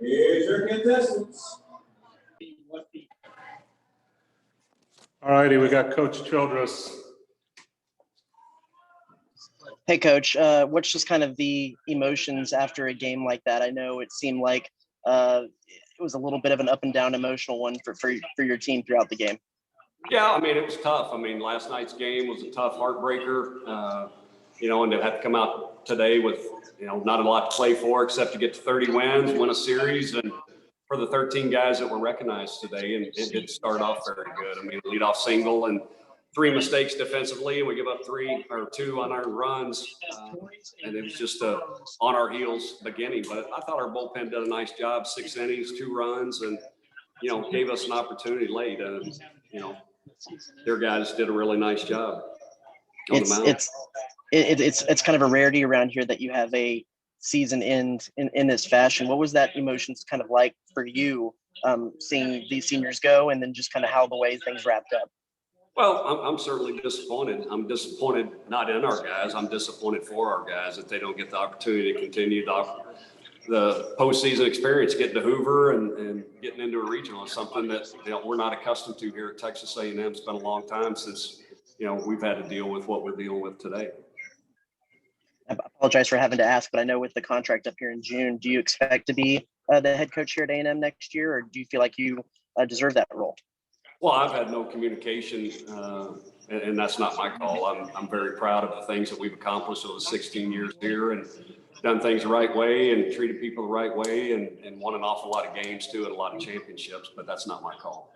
Here's your contestants. All righty, we got Coach Childress. Hey, Coach, what's just kind of the emotions after a game like that? I know it seemed like it was a little bit of an up and down emotional one for your team throughout the game. Yeah, I mean, it was tough. I mean, last night's game was a tough heartbreaker, and to have to come out today with, not a lot to play for except to get to 30 wins, win a series, and for the 13 guys that were recognized today, and it did start off very good. I mean, lead off single and 3 mistakes defensively, and we give up 2 unearned runs, and it was just on our heels beginning. But I thought our bullpen did a nice job, 6 innings, 2 runs, and gave us an opportunity late. And their guys did a really nice job on the mound. It's kind of a rarity around here that you have a season end in this fashion. What was that emotions kind of like for you, seeing these seniors go, and then just kind of how the way things wrapped up? Well, I'm certainly disappointed. I'm disappointed not in our guys. I'm disappointed for our guys that they don't get the opportunity to continue the postseason experience, getting to Hoover and getting into a regional is something that we're not accustomed to here at Texas A&M. It's been a long time since we've had to deal with what we're dealing with today. I apologize for having to ask, but I know with the contract up here in June, do you expect to be the head coach here at A&M next year, or do you feel like you deserve that role? Well, I've had no communication, and that's not my call. I'm very proud of the things that we've accomplished over 16 years here and done things the right way and treated people the right way and won an awful lot of games too and a lot of championships, but that's not my call.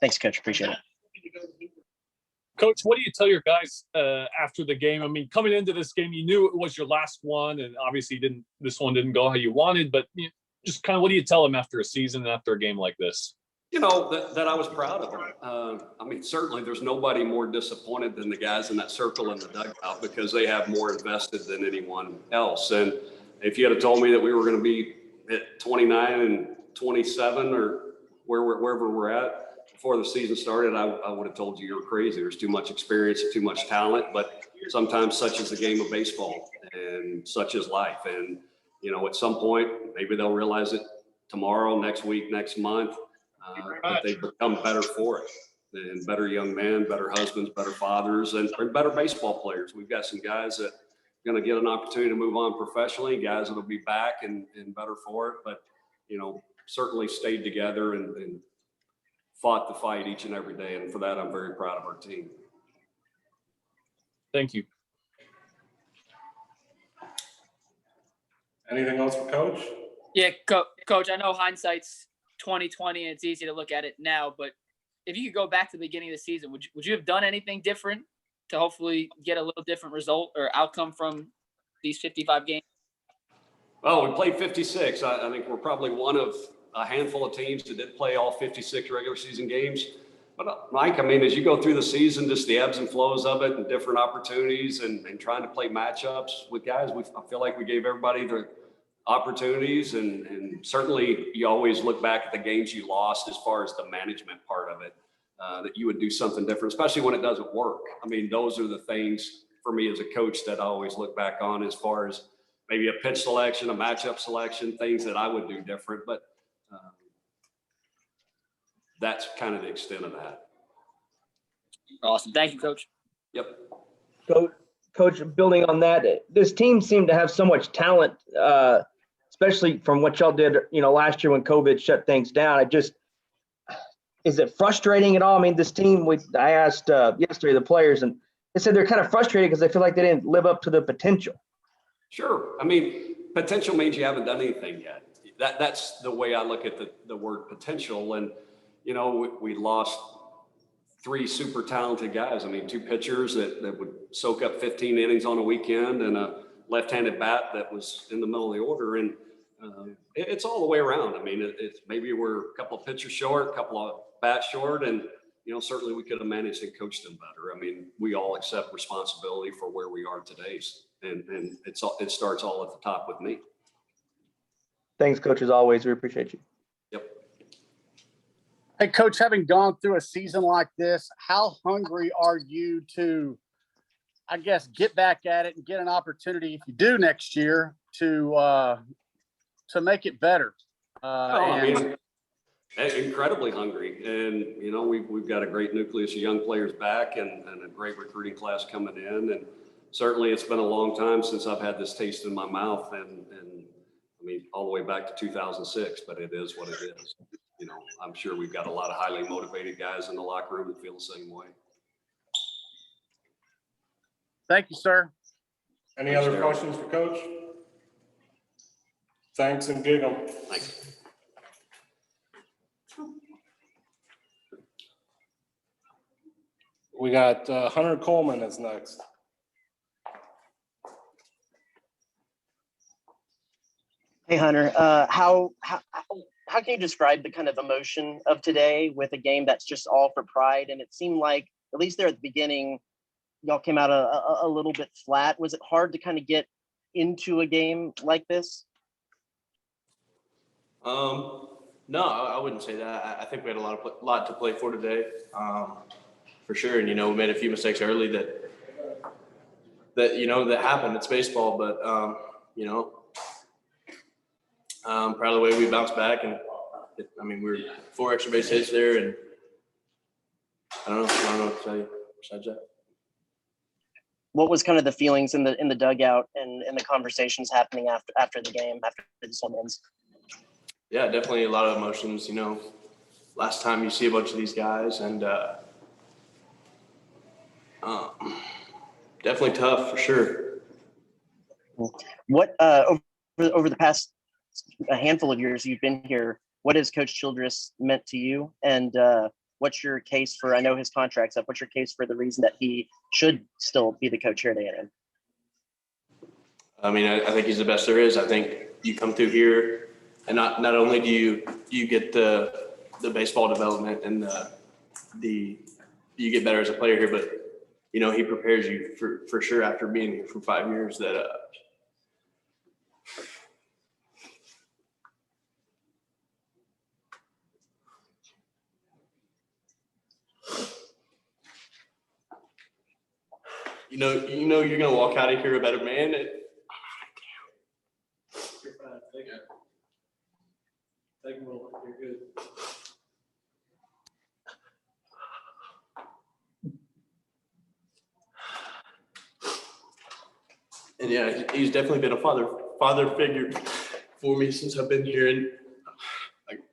Thanks, Coach. Appreciate it. Coach, what do you tell your guys after the game? I mean, coming into this game, you knew it was your last one, and obviously this one didn't go how you wanted, but just kind of what do you tell them after a season and after a game like this? That I was proud of them. I mean, certainly there's nobody more disappointed than the guys in that circle in the dugout because they have more invested than anyone else. And if you had told me that we were going to be at 29 and 27 or wherever we're at before the season started, I would have told you you're crazy. There's too much experience, too much talent, but sometimes such is the game of baseball and such is life. And, at some point, maybe they'll realize it tomorrow, next week, next month. That they become better for it, and better young men, better husbands, better fathers, and better baseball players. We've got some guys that are going to get an opportunity to move on professionally, guys that will be back and better for it, but, certainly stayed together and fought the fight each and every day. And for that, I'm very proud of our team. Thank you. Anything else for Coach? Yeah, Coach, I know hindsight's 2020 and it's easy to look at it now, but if you could go back to the beginning of the season, would you have done anything different to hopefully get a little different result or outcome from these 55 games? Well, we played 56. I think we're probably one of a handful of teams that did play all 56 regular season games. But Mike, I mean, as you go through the season, just the ebbs and flows of it and different opportunities and trying to play matchups with guys, I feel like we gave everybody the opportunities and certainly you always look back at the games you lost as far as the management part of it, that you would do something different, especially when it doesn't work. I mean, those are the things for me as a coach that I always look back on as far as maybe a pitch selection, a matchup selection, things that I would do different, but that's kind of the extent of that. Awesome. Thank you, Coach. Yep. Coach, building on that, this team seemed to have so much talent, especially from what y'all did, last year when COVID shut things down. Is it frustrating at all? I mean, this team, I asked yesterday the players, and they said they're kind of frustrated because they feel like they didn't live up to the potential. Sure. I mean, potential means you haven't done anything yet. That's the way I look at the word potential. And, we lost 3 super talented guys. I mean, 2 pitchers that would soak up 15 innings on a weekend and a left-handed bat that was in the middle of the order. And it's all the way around. I mean, it's maybe we're a couple of pitchers short, a couple of bats short, and, certainly we could have managed and coached them better. I mean, we all accept responsibility for where we are today. And it starts all at the top with me. Thanks, Coach, as always. We appreciate you. Yep. Hey, Coach, having gone through a season like this, how hungry are you to, I guess, get back at it and get an opportunity, if you do next year, to make it better? I And mean, incredibly hungry. And, you know, we've got a great nucleus of young players back and a great recruiting class coming in. And certainly it's been a long time since I've had this taste in my mouth. And I mean, all the way back to 2006, but it is what it is. You know, I'm sure we've got a lot of highly motivated guys in the locker room that feel the same way. thank you, sir. Any other questions for Coach? Thanks and gig 'em. Thanks. We got Hunter Coleman is next. Hey Hunter, how can you describe the kind of emotion of today with a game that's just all for pride? And it seemed like, at least there at the beginning, y'all came out a little bit flat. Was it hard to kind of get into a game like this? No, I wouldn't say that. I think we had a lot to play for today, for sure. And, you know, we made a few mistakes early that happened. It's baseball, but, you know, proud of the way we bounced back. And we were 4 extra base hits there, and I don't know what to tell you besides that. What was kind of the feelings in the dugout and the conversations happening after the game, after this one ends? Yeah, definitely a lot of emotions. You know, last time you see a bunch of these guys, and definitely tough for sure. What over the past handful of years you've been here, what has Coach Childress meant to you? And what's your case for? I know his contract's up. What's your case for the reason that he should still be the coach here at A&M? I mean, I think he's the best there is. I think you come through here, and not only do you get the baseball development and you get better as a player here, but you know, he prepares you for sure after being here for 5 years that you know you're gonna walk out of here a better man. You're fine. Take a moment. You're good. And yeah, he's definitely been a father figure for me since I've been here, and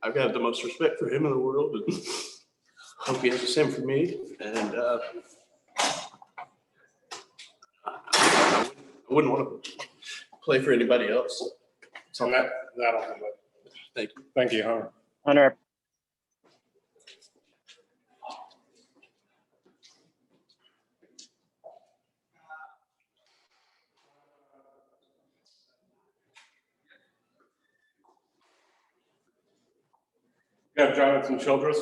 I've got the most respect for him in the world, and hope he has the same for me. And I wouldn't want to play for anybody else. So that'll do it. Thank you. Thank you, Hunter. Hunter, We have Jonathan Childress.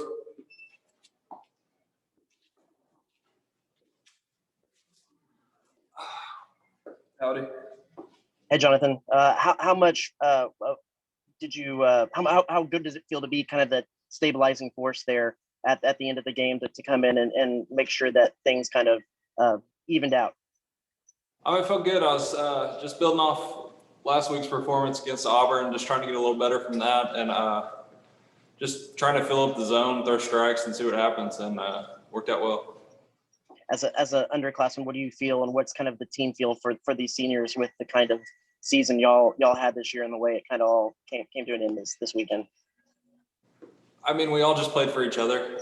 Howdy. hey Jonathan, how much did you how good does it feel to be kind of the stabilizing force there at the end of the game to come in and make sure that things kind of evened out? I felt good. I was just building off last week's performance against Auburn, just trying to get a little better from that, and just trying to fill up the zone, throw strikes, and see what happens, and worked out well. As a underclassman, what do you feel, and what's kind of the team feel for these seniors with the kind of season y'all had this year and the way it kind of all came to an end this weekend? I mean, we all just played for each other,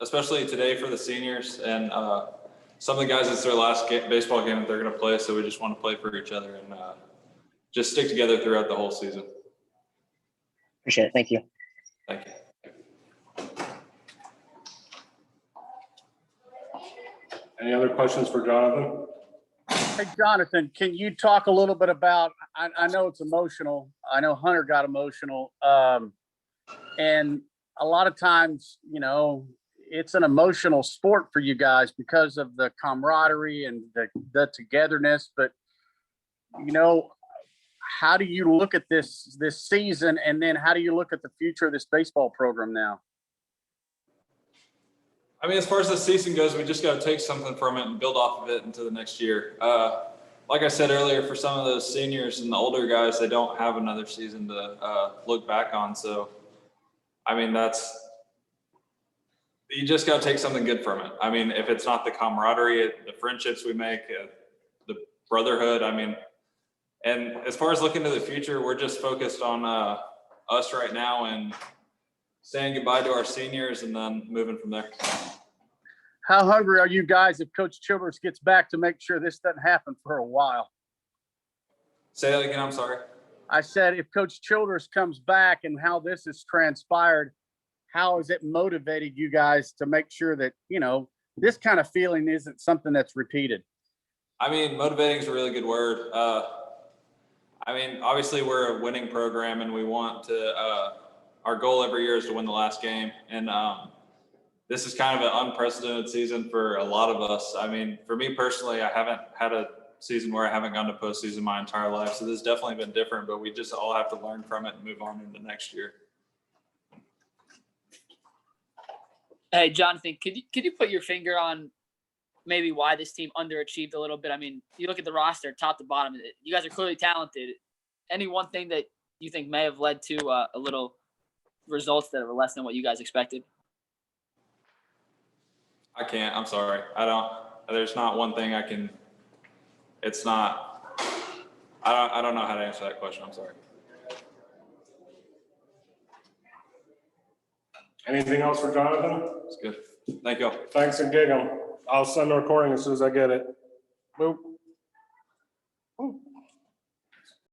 especially today for the seniors, and some of the guys, it's their last baseball game that they're going to play, so we just want to play for each other and just stick together throughout the whole season. Appreciate it. Thank you. Thank you. Any other questions for Jonathan? Hey, Jonathan, can you talk a little bit about, I know it's emotional. I know Hunter got emotional. And a lot of times, you know, it's an emotional sport for you guys because of the camaraderie and the togetherness. But, you know, how do you look at this season? And then how do you look at the future of this baseball program now? I mean, as far as the season goes, we just got to take something from it and build off of it into the next year. like I said earlier, for some of those seniors and the older guys, they don't have another season to look back on. So, I mean, you just got to take something good from it. I mean, if it's not the camaraderie, the friendships we make, the brotherhood, I mean, and as far as looking to the future, we're just focused on us right now and saying goodbye to our seniors and then moving from there. How hungry are you guys if Coach Childress gets back to make sure this doesn't happen for a while? Say that again, I'm sorry. I said, if Coach Childress comes back and how this has transpired, how has it motivated you guys to make sure that, you know, this kind of feeling isn't something that's repeated? I mean, motivating is a really good word. I mean, obviously we're a winning program and we want to, our goal every year is to win the last game. And this is kind of an unprecedented season for a lot of us. I mean, for me personally, I haven't had a season where I haven't gone to postseason my entire life. So this has definitely been different, but we just all have to learn from it and move on into next year. Hey, Jonathan, could you put your finger on maybe why this team underachieved a little bit? I mean, you look at the roster, top to bottom. You guys are clearly talented. Any one thing that you think may have led to a little results that were less than what you guys expected? I can't. I'm sorry. I don't. There's not one thing I can. It's not. I don't know how to answer that question. I'm sorry. Anything else for Jonathan? It's good. Thank you. Thanks and gig 'em. I'll send a recording as soon as I get it. Boop.